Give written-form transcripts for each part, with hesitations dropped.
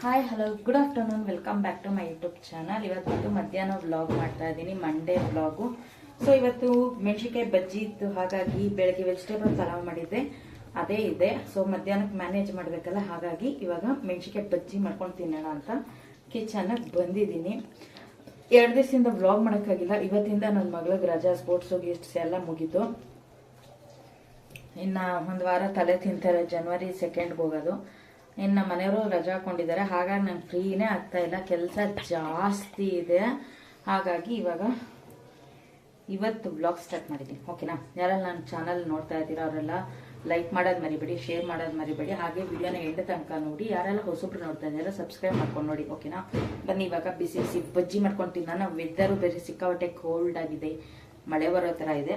Hi hello good afternoon, welcome back to my YouTube channel. ಇವತ್ತು ಮಧ್ಯಾಹ್ನ vlog ಮಾಡ್ತಾ ಇದ್ದೀನಿ, ಮಂಡೇ ವ್ಲಾಗು. ಸೊ ಇವತ್ತು ಮೆಣಸಿನ್ಕಾಯಿ ಬಜ್ಜಿ ಇತ್ತು, ಹಾಗಾಗಿ ಬೆಳಗ್ಗೆ ವೆಜಿಟೇಬಲ್ ಪಲಾವ್ ಮಾಡಿದ್ದೆ, ಅದೇ ಇದೆ. ಸೊ ಮಧ್ಯಾಹ್ನಕ್ಕೆ ಮ್ಯಾನೇಜ್ ಮಾಡಬೇಕಲ್ಲ, ಹಾಗಾಗಿ ಇವಾಗ ಮೆಣಸಿನ್ಕಾಯಿ ಬಜ್ಜಿ ಮಾಡ್ಕೊಂಡು ತಿನ್ನೋಣ ಅಂತ ಕಿಚನ್ಗೆ ಬಂದಿದ್ದೀನಿ. 2 ದಿವಸದಿಂದ ವ್ಲಾಗ್ ಮಾಡೋಕ್ಕಾಗಿಲ್ಲ. ಇವತ್ತಿಂದ ನನ್ನ ಮಗಳಿಗೆ ರಜಾ, ಸ್ಪೋರ್ಟ್ಸು ಗಿಫ್ಟ್ಸ್ ಎಲ್ಲ ಮುಗೀತು. ಇನ್ನು ಒಂದು ವಾರ ತಲೆ ತಿಂತಾರೆ, ಜನವರಿ 2ಗೆ ಹೋಗೋದು. ಇನ್ನು ಮನೆಯವರು ರಜಾ ಹಾಕೊಂಡಿದ್ದಾರೆ, ಹಾಗಾಗಿ ನಂಗೆ ಫ್ರೀನೇ ಆಗ್ತಾ ಇಲ್ಲ, ಕೆಲಸ ಜಾಸ್ತಿ ಇದೆ. ಹಾಗಾಗಿ ಇವತ್ತು ಬ್ಲಾಗ್ ಸ್ಟಾರ್ಟ್ ಮಾಡಿದ್ದೀನಿ. ಓಕೆನಾ? ಯಾರೆಲ್ಲ ನನ್ನ ಚಾನಲ್ ನೋಡ್ತಾ ಇದ್ದೀರಾ ಅವರೆಲ್ಲ ಲೈಕ್ ಮಾಡೋದು ಮರಿಬೇಡಿ, ಶೇರ್ ಮಾಡೋದು ಮರಿಬೇಡಿ, ಹಾಗೆ ವಿಡಿಯೋನ ಎಂಡ್ ತನಕ ನೋಡಿ. ಯಾರೆಲ್ಲ ಹೊಸಬ್ರು ನೋಡ್ತಾ ಇದ್ದೀರಾ ಸಬ್ಸ್ಕ್ರೈಬ್ ಮಾಡ್ಕೊಂಡು ನೋಡಿ. ಓಕೆನಾ? ಬನ್ನಿ ಇವಾಗ ಬಿಸಿ ಬಿಸಿ ಬಜ್ಜಿ ಮಾಡ್ಕೊಂಡು ನಾನು. ವೆದರು ಬೇರೆ ಸಿಕ್ಕಾಪಟ್ಟೆ ಕೋಲ್ಡ್ ಆಗಿದೆ, ಮಳೆ ಬರೋ ಥರ ಇದೆ.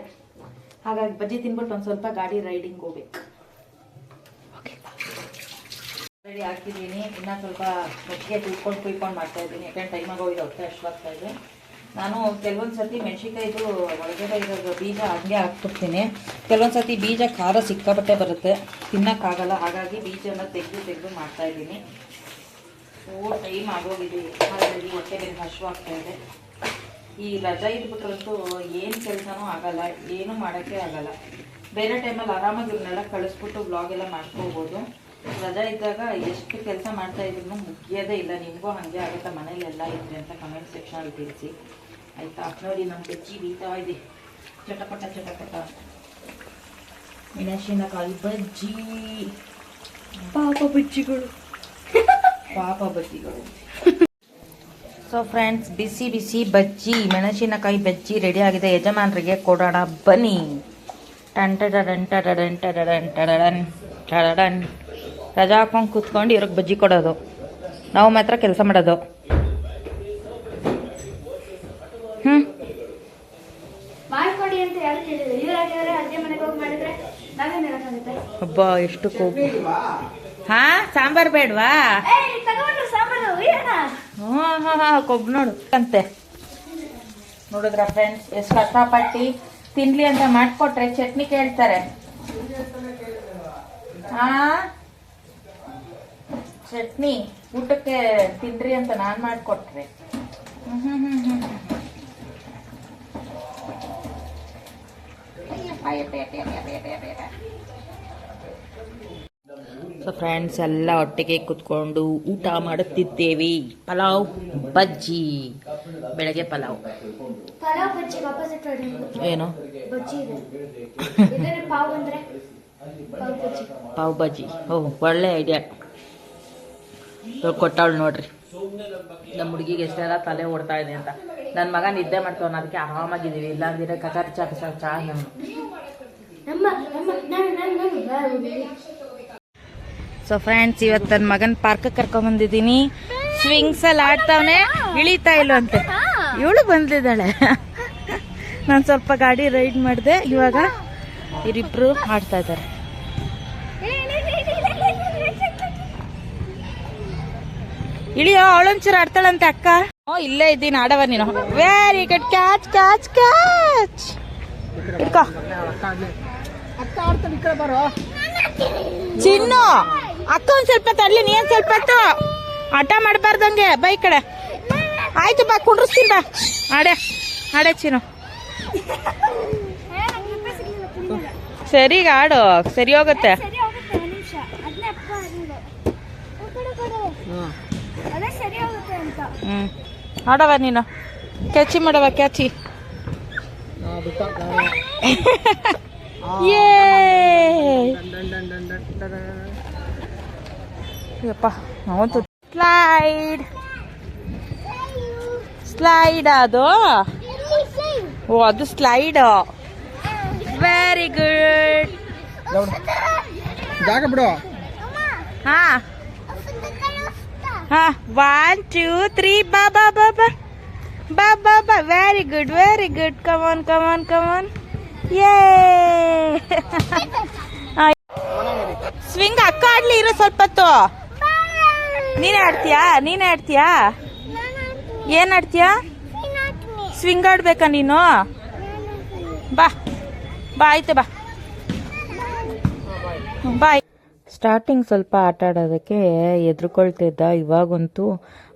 ಹಾಗಾಗಿ ಬಜ್ಜಿ ತಿನ್ಬಿಟ್ಟು ಒಂದು ಸ್ವಲ್ಪ ಗಾಡಿ ರೈಡಿಂಗ್ ಹೋಗ್ಬೇಕು. ರೆಡಿ ಹಾಕಿದ್ದೀನಿ. ಇನ್ನೂ ಸ್ವಲ್ಪ ಮೆಟ್ಟಿಗೆ ಕುಯ್ಕೊಂಡು ಮಾಡ್ತಾ ಇದ್ದೀನಿ, ಯಾಕಂದ್ರೆ ಟೈಮ್ ಆಗೋಗಿದೆ, ಹೊಟ್ಟೆ ಅಷ್ಟವಾಗ್ತಾ ಇದೆ. ನಾನು ಕೆಲವೊಂದು ಸತಿ ಮೆಣಸಿನ್ಕಾಯಿದು ಒಳಗಡೆ ಇರೋ ಬೀಜ ಹಂಗೆ ಹಾಕ್ಬಿಡ್ತೀನಿ. ಕೆಲವೊಂದು ಸತಿ ಬೀಜ ಖಾರ ಸಿಕ್ಕಾಬಟ್ಟೆ ಬರುತ್ತೆ, ತಿನ್ನೋಕ್ಕಾಗಲ್ಲ, ಹಾಗಾಗಿ ಬೀಜನ ತೆಗೆದು ಮಾಡ್ತಾ ಇದ್ದೀನಿ. ಟೈಮ್ ಆಗೋಗಿದೆ, ಹಾಗಾಗಿ ಹೊಟ್ಟೆ ಬೇರೆ ಹಶ್ವಾಗ್ತಾ ಇದೆ. ಈ ರಜಾ ಇದ್ಬಿಟ್ರಂತೂ ಏನು ಕೆಲಸನೂ ಆಗಲ್ಲ, ಏನೂ ಮಾಡೋಕ್ಕೆ ಆಗಲ್ಲ. ಬೇರೆ ಟೈಮಲ್ಲಿ ಆರಾಮಾಗಿ ಇವನ್ನೆಲ್ಲ ಕಳಿಸ್ಬಿಟ್ಟು ಬ್ಲಾಗ್ ಎಲ್ಲ ಮಾಡ್ಕೋಬೋದು. ರಜಾ ಇದ್ದಾಗ ಎಷ್ಟು ಕೆಲಸ ಮಾಡ್ತಾ ಇದ್ರು ಮುಗಿಯೋದೇ ಇಲ್ಲ. ನಿಮಗೂ ಹಾಗೆ ಆಗುತ್ತಾ ಮನೇಲಿ ಎಲ್ಲ ಇದ್ರೆ ಅಂತ ಕಮೆಂಟ್ ಸೆಕ್ಷನಲ್ಲಿ ತಿಳಿಸಿ, ಆಯಿತಾ? ನೋಡಿ ನಮ್ಮ ಬಜ್ಜಿ ಬೀತಾ ಇದೆ, ಚಟಪಟ ಮೆಣಸಿನಕಾಯಿ ಬಜ್ಜಿ, ಪಾಪ ಬಜ್ಜಿಗಳು. ಸೊ ಫ್ರೆಂಡ್ಸ್, ಬಿಸಿ ಬಿಸಿ ಬಜ್ಜಿ, ಮೆಣಸಿನಕಾಯಿ ಬಜ್ಜಿ ರೆಡಿ ಆಗಿದೆ. ಯಜಮಾನರಿಗೆ ಕೊಡೋಣ ಬನ್ನಿ. ಟಡಡನ್ ರಜಾ ಹಾಕೊಂಡು ಕೂತ್ಕೊಂಡು ಇವ್ರಿಗೆ ಬಜ್ಜಿ ಕೊಡೋದು, ನಾವು ಮಾತ್ರ ಕೆಲಸ ಮಾಡೋದು. ಹಬ್ಬ ಎಷ್ಟು ಕೋಪು. ಹಾ, ಸಾಂಬಾರ್ ಬೇಡವಾ? ಕೊಬ್ಬು ನೋಡು ಅಂತೆ. ನೋಡಿದ್ರ ಫ್ರೆಂಡ್ಸ್, ಎಷ್ಟು ಕಷ್ಟಪಟ್ಟು ತಿನ್ಲಿ ಅಂತ ಮಾಡ್ಕೊಟ್ರೆ ಚಟ್ನಿ ಕೇಳ್ತಾರೆ. ಚಟ್ನಿ ಊಟಕ್ಕೆ ತಿನ್ರಿ ಅಂತ ನಾನು ಮಾಡಿಕೊಟ್ರೆ ಸೊ ಫ್ರೆಂಡ್ಸ್, ಎಲ್ಲ ಒಟ್ಟಿಗೆ ಕುತ್ಕೊಂಡು ಊಟ ಮಾಡುತ್ತಿದ್ದೇವೆ. ಪಲಾವ್ ಬಜ್ಜಿ, ಬೆಳಗ್ಗೆ ಪಲಾವ್. ಏನು ಪಾವ್ ಬಜ್ಜಿ? ಓಹ್, ಒಳ್ಳೆ ಐಡಿಯಾ ಕೊಟ್ಟವಳು ನೋಡ್ರಿ. ನಮ್ಮ ಹುಡುಗಿಗೆ ಎಷ್ಟೆಲ್ಲ ತಲೆ ಓಡ್ತಾ ಇದೆ ಅಂತ. ನನ್ನ ಮಗ ನಿದ್ದೆ ಮಾಡ್ತಾವನ, ಅದಕ್ಕೆ ಆರಾಮಾಗಿದ್ದೀವಿ. ಇಲ್ಲಾಂದಿರ ಕಚಾರ್ ಚಾ ಸೊ ಫ್ರೆಂಡ್ಸ್, ಇವತ್ತು ನನ್ನ ಮಗನ ಪಾರ್ಕ್ ಕರ್ಕೊಂಡ್ಬಂದಿದ್ದೀನಿ. ಸ್ವಿಂಗ್ಸ್ ಅಲ್ಲಿ ಆಡ್ತಾವನೆ, ಇಳಿತಾ ಇಲ್ವಂತೆ. ಇವಳು ಬಂದಿದ್ದಾಳೆ, ನಾನು ಸ್ವಲ್ಪ ಗಾಡಿ ರೈಡ್ ಮಾಡಿದೆ. ಇವಾಗ ಇವರಿಬ್ರು ಆಡ್ತಾ ಇದ್ದಾರೆ. ಇಳಿಯೋ, ಅವಳೊಂಚೂರು ಆಡ್ತಾಳಂತೆ ಅಕ್ಕ. ಇಲ್ಲೇ ಇದ್ದೀನಿ, ಆಡವ ನೀನು. Very good, catch catch catch. Chinnu, ಅಕ್ಕ ಒಂದ್ ಸ್ವಲ್ಪ ತಳ್ಳಿ, ನೀನ್ ಸ್ವಲ್ಪ ಹೊತ್ತು ಆಟ ಮಾಡಬಾರ್ದಂಗೆ. ಬೈ ಕಡೆ ಆಯ್ತು, ಬಾ ಕುಂಡ್ರಿಸ್ತೀನಿ, ಬಾ ಆಡೆ ಚಿನ್ನು. ಸರಿ ಆಡು, ಸರಿ ಹೋಗುತ್ತೆ. ಆಡವ ನೀನು, ಕ್ಯಾಚಿ ಮಾಡವ, ಕ್ಯಾಚಿ. ಅವಂತು ಸ್ಲೈಡ್ ಅದು. ಓ, ಅದು ಸ್ಲೈಡ್. Very good. ಜಾಗ ಬಿಡು. ಹಾ 1 2 3 ಬಾ ಬಾ ಬಾ ಬಾ ಬಾ ಬಾ ಬಾ. Very good, very good. Come on come on come on. ಯೇ ಸ್ವಿಂಗ್ ಅಕ್ಕ ಆಡ್ಲಿ, ಇರೋ ಸ್ವಲ್ಪ ಹೊತ್ತು. ನೀನೇ ಆಡ್ತೀಯಾ? ಏನ್ ಆಡ್ತೀಯಾ? ಸ್ವಿಂಗ್ ಆಡ್ಬೇಕಾ ನೀನು? ಬಾ ಆಯ್ತು, ಬಾ ಬಾಯ್. ಸ್ಟಾರ್ಟಿಂಗ್ ಸ್ವಲ್ಪ ಆಟ ಆಡೋದಕ್ಕೆ ಎದ್ರುಕೊಳ್ತಿದ್ದ, ಇವಾಗಂತೂ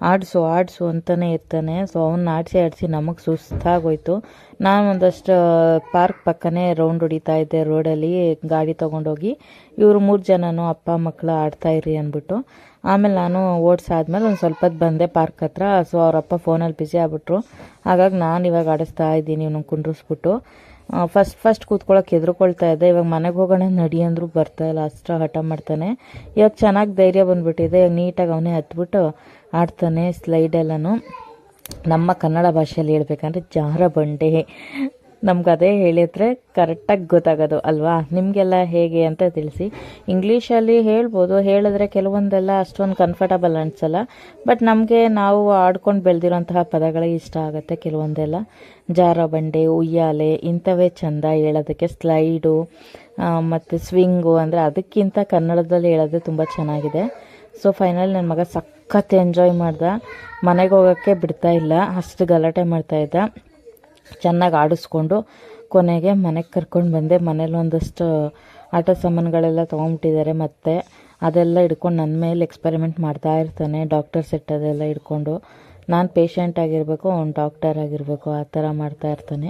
ಆಡಿಸು ಆಡಿಸು ಅಂತಲೇ ಇರ್ತಾನೆ. ಸೊ ಅವನ್ನ ಆಡಿಸಿ ನಮಗೆ ಸುಸ್ತಾಗೋಯ್ತು. ನಾನು ಒಂದಷ್ಟು ಪಾರ್ಕ್ ಪಕ್ಕನೇ ರೌಂಡ್ ಹೊಡಿತಾ ಇದ್ದೆ ರೋಡಲ್ಲಿ ಗಾಡಿ ತೊಗೊಂಡೋಗಿ. ಇವರು 3 ಜನನೂ ಅಪ್ಪ ಮಕ್ಕಳು ಆಡ್ತಾ ಇರಿ ಅಂದ್ಬಿಟ್ಟು. ಆಮೇಲೆ ನಾನು ಓಡಿಸಾದ್ಮೇಲೆ ಒಂದು ಸ್ವಲ್ಪ ಹೊತ್ತು ಬಂದೆ ಪಾರ್ಕ್ ಹತ್ರ. ಸೊ ಅವರಪ್ಪ ಫೋನಲ್ಲಿ ಬ್ಯುಸಿ ಆಗ್ಬಿಟ್ರು. ಹಾಗಾಗಿ ನಾನು ಇವಾಗ ಆಡಿಸ್ತಾ ಇದ್ದೀನಿ ಇವನು ಕುಂಡ್ರಿಸ್ಬಿಟ್ಟು. ಫಸ್ಟ್ ಕೂತ್ಕೊಳ್ಳೋಕೆ ಎದ್ರುಕೊಳ್ತಾ ಇದ್ದೆ. ಇವಾಗ ಮನೆಗೆ ಹೋಗೋಣ ನಡಿ ಅಂದರೂ ಬರ್ತಾಯಿಲ್ಲ, ಅಷ್ಟು ಹಠ ಮಾಡ್ತಾನೆ. ಇವಾಗ ಚೆನ್ನಾಗಿ ಧೈರ್ಯ ಬಂದುಬಿಟ್ಟಿದೆ. ಇವಾಗ ನೀಟಾಗಿ ಅವನೇ ಹತ್ಬಿಟ್ಟು ಆಡ್ತಾನೆ ಸ್ಲೈಡೆಲ್ಲನೂ. ನಮ್ಮ ಕನ್ನಡ ಭಾಷೆಯಲ್ಲಿ ಹೇಳ್ಬೇಕಂದ್ರೆ ಜಾರ ಬಂಡೆ. ನಮ್ಗೆ ಅದೇ ಹೇಳಿದ್ರೆ ಕರೆಕ್ಟಾಗಿ ಗೊತ್ತಾಗೋದು ಅಲ್ವಾ? ನಿಮಗೆಲ್ಲ ಹೇಗೆ ಅಂತ ತಿಳಿಸಿ. ಇಂಗ್ಲೀಷಲ್ಲಿ ಹೇಳ್ಬೋದು, ಹೇಳಿದ್ರೆ ಕೆಲವೊಂದೆಲ್ಲ ಅಷ್ಟೊಂದು ಕಂಫರ್ಟಬಲ್ ಅನಿಸಲ್ಲ. ಬಟ್ ನಮಗೆ ನಾವು ಆಡ್ಕೊಂಡು ಬೆಳೆದಿರೋಂತಹ ಪದಗಳೇ ಇಷ್ಟ ಆಗುತ್ತೆ. ಕೆಲವೊಂದೆಲ್ಲ ಜಾರ ಬಂಡೆ, ಉಯ್ಯಾಲೆ ಇಂಥವೇ ಚೆಂದ ಹೇಳೋದಕ್ಕೆ. ಸ್ಲೈಡು ಮತ್ತು ಸ್ವಿಂಗು ಅಂದರೆ ಅದಕ್ಕಿಂತ ಕನ್ನಡದಲ್ಲಿ ಹೇಳೋದು ತುಂಬ ಚೆನ್ನಾಗಿದೆ. ಸೊ ಫೈನಲ್ ನನ್ನ ಮಗ ಸಖತ್ ಎಂಜಾಯ್ ಮಾಡ್ದ. ಮನೆಗೆ ಹೋಗೋಕ್ಕೆ ಬಿಡ್ತಾ ಇಲ್ಲ, ಅಷ್ಟು ಗಲಾಟೆ ಮಾಡ್ತಾಯಿದ್ದ. ಚೆನ್ನಾಗಿ ಆಡಿಸ್ಕೊಂಡು ಕೊನೆಗೆ ಮನೆಗೆ ಕರ್ಕೊಂಡು ಬಂದೆ. ಮನೇಲಿ ಒಂದಷ್ಟು ಆಟ ಸಾಮಾನುಗಳೆಲ್ಲ ತೊಗೊಂಬಿಟ್ಟಿದ್ದಾರೆ. ಮತ್ತು ಅದೆಲ್ಲ ಹಿಡ್ಕೊಂಡು ನನ್ನ ಮೇಲೆ ಎಕ್ಸ್ಪೆರಿಮೆಂಟ್ ಮಾಡ್ತಾ ಇರ್ತಾನೆ. ಡಾಕ್ಟರ್ ಸೆಟ್ ಅದೆಲ್ಲ ಹಿಡ್ಕೊಂಡು. ನಾನು ಪೇಷಂಟ್ ಆಗಿರಬೇಕು, ಅವ್ನು ಡಾಕ್ಟರ್ ಆಗಿರಬೇಕು, ಆ ಥರ ಮಾಡ್ತಾ ಇರ್ತಾನೆ.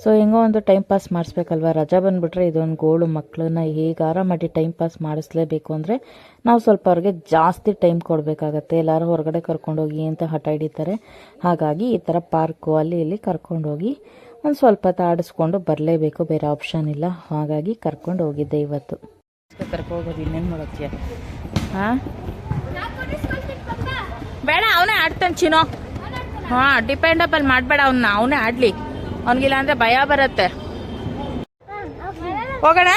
ಸೊ ಹೆಂಗೋ ಒಂದು ಟೈಮ್ ಪಾಸ್ ಮಾಡಿಸ್ಬೇಕಲ್ವ. ರಜಾ ಬಂದುಬಿಟ್ರೆ ಇದೊಂದು ಗೋಳು. ಮಕ್ಕಳನ್ನ ಹೇಗಾರ ಮಾಡಿ ಟೈಮ್ ಪಾಸ್ ಮಾಡಿಸ್ಲೇಬೇಕು ಅಂದರೆ ನಾವು ಸ್ವಲ್ಪ ಅವ್ರಿಗೆ ಜಾಸ್ತಿ ಟೈಮ್ ಕೊಡಬೇಕಾಗತ್ತೆ. ಎಲ್ಲರೂ ಹೊರಗಡೆ ಕರ್ಕೊಂಡೋಗಿ ಅಂತ ಹಠ ಹಿಡಿತಾರೆ. ಹಾಗಾಗಿ ಈ ಥರ ಪಾರ್ಕು ಅಲ್ಲಿ ಇಲ್ಲಿ ಕರ್ಕೊಂಡೋಗಿ ಒಂದು ಸ್ವಲ್ಪ ಹೊತ್ತು ಆಡಿಸ್ಕೊಂಡು ಬರಲೇಬೇಕು, ಬೇರೆ ಆಪ್ಷನ್ ಇಲ್ಲ. ಹಾಗಾಗಿ ಕರ್ಕೊಂಡು ಹೋಗಿದ್ದೆ ಇವತ್ತು. ಕರ್ಕೋಗೋದು ಇನ್ನೇನು ಮಾಡೋಕ್ಕೆ? ಹಾಂ ಬೇಡ, ಅವನೇ ಆಡ್ತಾನೆ ಚಿನ್ನೋ. ಹಾಂ ಡಿಪೆಂಡಬಲ್ ಮಾಡಬೇಡ ಅವನ್ನ, ಅವನೇ ಆಡಲಿ. ಅವನಿಗಿಲ್ಲ ಅಂದರೆ ಭಯ ಬರುತ್ತೆ. ಹೋಗೋಣ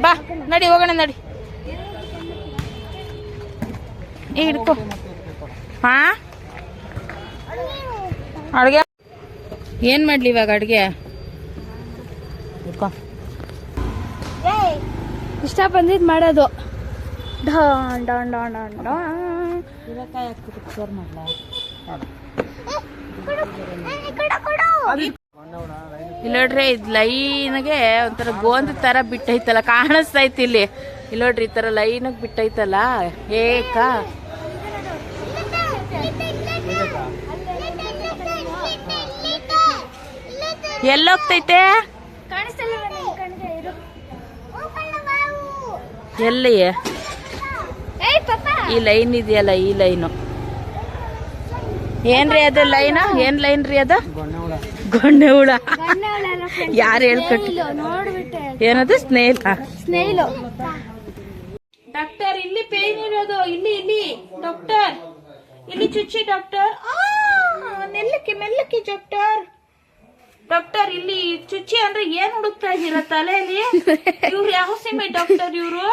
ಬಾ, ನಡಿ ಹೋಗೋಣ ನಡಿ. ಹಿಡ್ಕೊ. ಹಾಂ ಅಡುಗೆ ಏನು ಮಾಡಲಿ ಇವಾಗ? ಅಡುಗೆ ಹಿಡ್ಕೊ. ಇಷ್ಟ ಬಂದಿದ್ದು ಮಾಡೋದು. Don Don Don Don Don. ಹೀರೆಕಾಯಿ ಹಾಕ್ಬಿಟ್ಟು ಸಾರು ಮಾಡಲ? ಇಲ್ಲೋಡ್ರಿ, ಇದು ಲೈನ್ಗೆ ಒಂಥರ ಗೋಂದ ಥರ ಬಿಟ್ಟೈತಲ್ಲ, ಕಾಣಿಸ್ತೈತಿ ಇಲ್ಲಿ. ಇಲ್ಲೋಡ್ರಿ ಈ ಥರ ಲೈನಾಗಿ ಬಿಟ್ಟೈತಲ್ಲ ಏಕ. ಎಲ್ಲೋಗ್ತೈತೆ? ಎಲ್ಲಿ ಈ ಲೈನ್ ಇದೆಯಲ್ಲ, ಈ ಲೈನು ಏನ್ರಿ ಅದು ಲೈನ್? ಏನ್ ಲೈನ್ ರೀ ಅದು? ಗೊಂಡೆ ಹುಳ. ಯಾರು ಹೇಳ್ಕೊಟ್ಟಿ? ಏನದು? ಸ್ನೇಲ್. ಡಾಕ್ಟರ್ ಇಲ್ಲಿ ಪೇನ್ ಇರೋದು, ಇಲ್ಲಿ ಇಲ್ಲಿ ಡಾಕ್ಟರ್, ಇಲ್ಲಿ ಚುಚ್ಚಿ ಡಾಕ್ಟರ್. ಮೆಲ್ಲಕ್ಕೆ ಮೆಲ್ಲಕ್ಕೆ ಡಾಕ್ಟರ್. ಡಾಕ್ಟರ್ ಇಲ್ಲಿ ಚುಚ್ಚಿ ಅಂದ್ರೆ ಏನ್ ಹುಡುಕ್ತಾ ಇದ್ದೀರಾ ತಲೆಯಲ್ಲಿ? ಇವ್ರು ಯಾವ ಸಿಮೆ ಡಾಕ್ಟರ್? ಇವ್ರು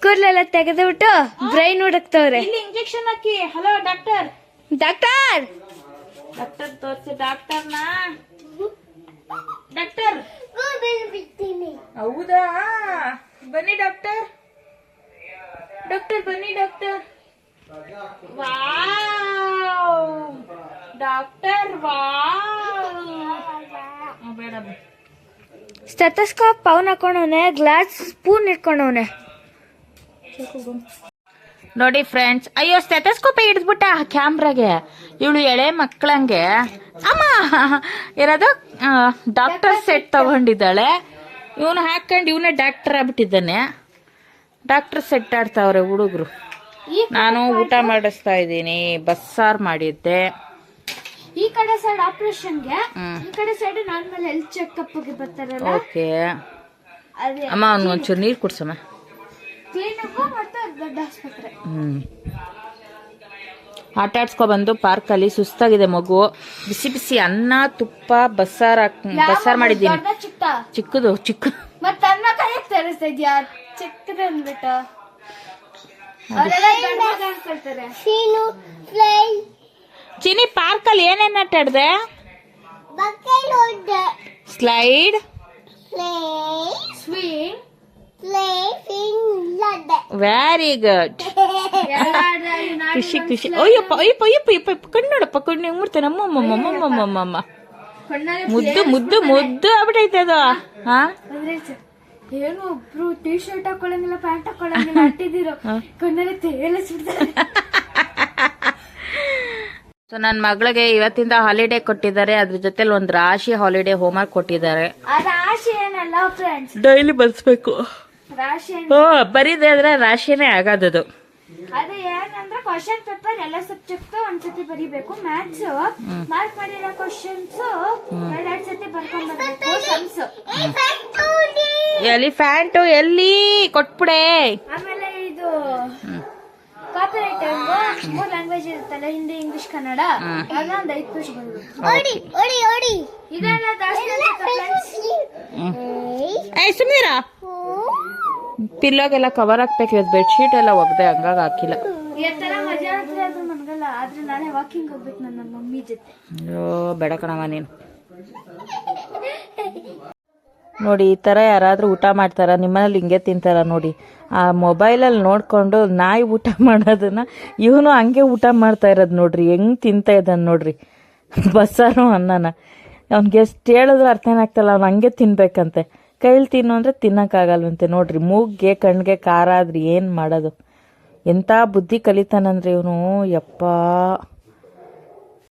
ಕೂದಲೆಲ್ಲ ತೆಗೆದುಬಿಟ್ಟು ಬ್ರೈನ್ ಹುಡುಕ್ತವ್ರೆ. ಇಲ್ಲಿ ಇಂಜೆಕ್ಷನ್ ಹಾಕಿ. Hello doctor. ಡಾಕ್ಟರ್ ಡಾಕ್ಟರ್ ತೋರಿಸಿ. ಡಾಕ್ಟರ್ನಾ? ಡಾಕ್ಟರ್ ಹೌದಾ? ಬನ್ನಿ ಡಾಕ್ಟರ್. ಡಾಕ್ಟರ್ ಬನ್ನಿ ಡಾಕ್ಟರ್. Wow doctor, wow. ಬೇಡ ಸ್ಟೆಥೋಸ್ಕೋಪ್ ಅವನ್ ಹಾಕೊಂಡವನೆ, ಗ್ಲಾಸ್ ಸ್ಪೂನ್ ಇಟ್ಕೊಂಡವನೆ. ನೋಡಿ ಫ್ರೆಂಡ್ಸ್, ಅಯ್ಯೋ ಸ್ಟೆಥೋಸ್ಕೋಪ್ ಹಿಡಿದ್ಬಿಟ್ಟ ಕ್ಯಾಮ್ರಾಗೆ. ಇವಳು ಎಳೆ ಮಕ್ಕಳಂಗೆ ಅಮ್ಮ ಇರೋದು ಡಾಕ್ಟರ್ ಸೆಟ್ ತಗೊಂಡಿದ್ದಾಳೆ. ಇವನು ಹಾಕೊಂಡು ಇವನೇ ಡಾಕ್ಟರ್ ಆಗ್ಬಿಟ್ಟಿದ್ದಾನೆ. ಡಾಕ್ಟರ್ ಸೆಟ್ ಆಡ್ತಾವ್ರೆ ಹುಡುಗರು. ನಾನು ಊಟ ಮಾಡಿಸ್ತಾ ಇದ್ದೀನಿ. ಬಸ್ಸಾರು ಮಾಡಿದ್ದೆ. ಈ ಕಡೆ ಸೈಡ್ ಆಪರೇಷನ್ಗೆ, ಈ ಕಡೆ ಸೈಡ್ ನಾರ್ಮಲ್ ಹೆಲ್ತ್ ಚೆಕಪ್ ಗೆ ಬರ್ತಾರಲ್ಲ. ಓಕೆ ಅಮ್ಮ, ಅವ್ನು ಒಂಚೂರು ನೀರು ಕುಡ್ಸಮ್ಮ. ಕ್ಲಿನಿಕ್ ಮತ್ತೆ ದೊಡ್ಡ ಆಸ್ಪತ್ರೆ. ಆಟ ಆಡ್ಸ್ಕೊಬಂದು ಪಾರ್ಕಲ್ಲಿ ಸುಸ್ತಾಗಿದೆ ಮಗು. ಬಿಸಿ ಬಿಸಿ ಅನ್ನ, ತುಪ್ಪ, ಬಸ್ಸಾರು ಮಾಡಿದ್ದೀನಿ. ಚಿಕ್ಕದು ಮತ್ತೆ ಅನ್ನ ಕೈಯಾಗ ತರಿಸ್ತಾ ಇದ್ಯಾ? ಚಿಕ್ಕದು ಅಂದ್ಬಿಟ್ಟು ಚಿನಿ, ಪಾರ್ಕಲ್ಲಿ ಏನೇನು ಆಟ ಆಡ್ದೆ? Slide, swing, very good. ಖುಷಿ ಖುಷಿ. ಅಯ್ಯಪ್ಪ ಅಯ್ಯಪ್ಪ ಅಯ್ಯಪ್ಪ ಅಯ್ಯಪ್ಪ, ಕಣ್ಣೋಡಪ್ಪ, ಕಣ್ಣು ಮುಡ್ತಾನೆ. ಅಮ್ಮಮ್ಮಮ್ಮಮ್ಮಮ್ಮ, ಮುದ್ದು ಮುದ್ದು ಮುದ್ದು ಆಗ್ಬಿಟ್ಟೈತೆ ಅದು. ಹಾ ಏನು ಒಬ್ರು ಟೀ ಶರ್ಟ್ ಹಾಕೊಳಂಗಿಲ್ಲ ಪ್ಯಾಂಟ್ ಹಾಕೊಳಂಗಿಲ್ಲ ಅಟ್ಟಿದಿರೋ ಕಣ್ಣಲ್ಲಿ ತೇಲಿಸ್ಬಿಡ್ತಾರೆ. ಸೊ ನನ್ನ ಮಗಳಿಗೆ ಇವತ್ತಿಂದ ಹಾಲಿಡೇ ಕೊಟ್ಟಿದ್ದಾರೆ, ಅದ್ರ ಜೊತೆಲಿ ಒಂದು ರಾಶಿ ಹಾಲಿಡೇ ಹೋಮ್ವರ್ಕ್ ಕೊಟ್ಟಿದ್ದಾರೆ. ಆ ರಾಶಿ ಏನಲ್ಲ ಫ್ರೆಂಡ್ಸ್, ಡೈಲಿ ಬರ್ಸ್ಬೇಕು. ರಾಶಿ ಬರೀದೇ ಆದ್ರೆ ರಾಶಿನೇ ಆಗೋದದು. ಅದು ಏನಂದ್ರೆ ಕ್ವಶನ್ ಪೇಪರ್ ಎಲ್ಲ ಸಬ್ಜೆಕ್ಟ್ ಒಂದ್ಸತಿ ಬರೀಬೇಕು. ಮ್ಯಾಥ್ಸ್ ಮಾರ್ಕ್ ಮಾಡಿರೋ ಕ್ವಶನ್ಸ್ ಎರಡ್ ಸತಿ ಬರ್ಕೊಂಡ್ ಬರ್ಬೇಕು. ಸಮ್ಸ್ ಎಲಿಫ್ಯಾಂಟು ಎಲ್ಲಿ ಕೊಟ್ಬಿಡೆ. ಆಮೇಲೆ ಇದು ಕಾಪಿ ರೈಟಿಂಗ್ 3 ಲ್ಯಾಂಗ್ವೇಜ್ ಇರುತ್ತಲ್ಲ, ಹಿಂದಿ, ಇಂಗ್ಲಿಷ್, ಕನ್ನಡ. ಅದ ಒಂದ್ 5 ಪೇಜ್ ಬಂದ್ಬಿಡು. ಇದೆಲ್ಲ ಸುಮ್ಮನಿರ ಪಿಲ್ಲೋಗೆಲ್ಲ ಕವರ್ ಹಾಕ್ಬೇಕು. ಇವತ್ತು ಬೆಡ್ಶೀಟ್ ಎಲ್ಲ ಒಗ್ದೆ ಹಂಗಾಗಿ ಹಾಕಿಲ್ಲ. ಈ ತರ ಮಜಾ ಆಗ್ತದೆ ಅದು ಮನ್ಗಲ್ಲ. ಆದ್ರೆ ನಾಳೆ ವಾಕಿಂಗ್ ಹೋಗ್ಬೇಕು ನನ್ನ ಮಮ್ಮಿ ಜೊತೆ. ಅಯ್ಯೋ ಬೇಡ ಕಣವ ನೀನು. ನೋಡಿ ಈ ಥರ ಯಾರಾದರೂ ಊಟ ಮಾಡ್ತಾರ ನಿಮ್ಮನೇಲಿ ಹಿಂಗೆ ತಿಂತಾರ ನೋಡಿ. ಆ ಮೊಬೈಲಲ್ಲಿ ನೋಡಿಕೊಂಡು ನಾಯಿ ಊಟ ಮಾಡೋದನ್ನ ಇವನು ಹಂಗೆ ಊಟ ಮಾಡ್ತಾ ಇರೋದು ನೋಡ್ರಿ, ಹೆಂಗೆ ತಿಂತಾ ಇದ್ದಾನೆ ನೋಡ್ರಿ ಬಸ್ಸಾರು ಅನ್ನನ. ಅವ್ನಿಗೆ ಎಷ್ಟು ಹೇಳಿದ್ರು ಅರ್ಥನೇ ಆಗ್ತಾಯಿಲ್ಲ, ಅವ್ನು ಹಂಗೆ ತಿನ್ಬೇಕಂತೆ. ಕೈಲಿ ತಿನ್ನು ಅಂದರೆ ತಿನ್ನೋಕ್ಕಾಗಲ್ವಂತೆ ನೋಡ್ರಿ. ಮೂಗಿಗೆ ಕಣ್ಣಿಗೆ ಖಾರ ಆದ್ರೆ ಏನು ಮಾಡೋದು. ಎಂಥ ಬುದ್ಧಿ ಕಲಿತಾನಂದ್ರೆ ಇವನು, ಯಪ್ಪ.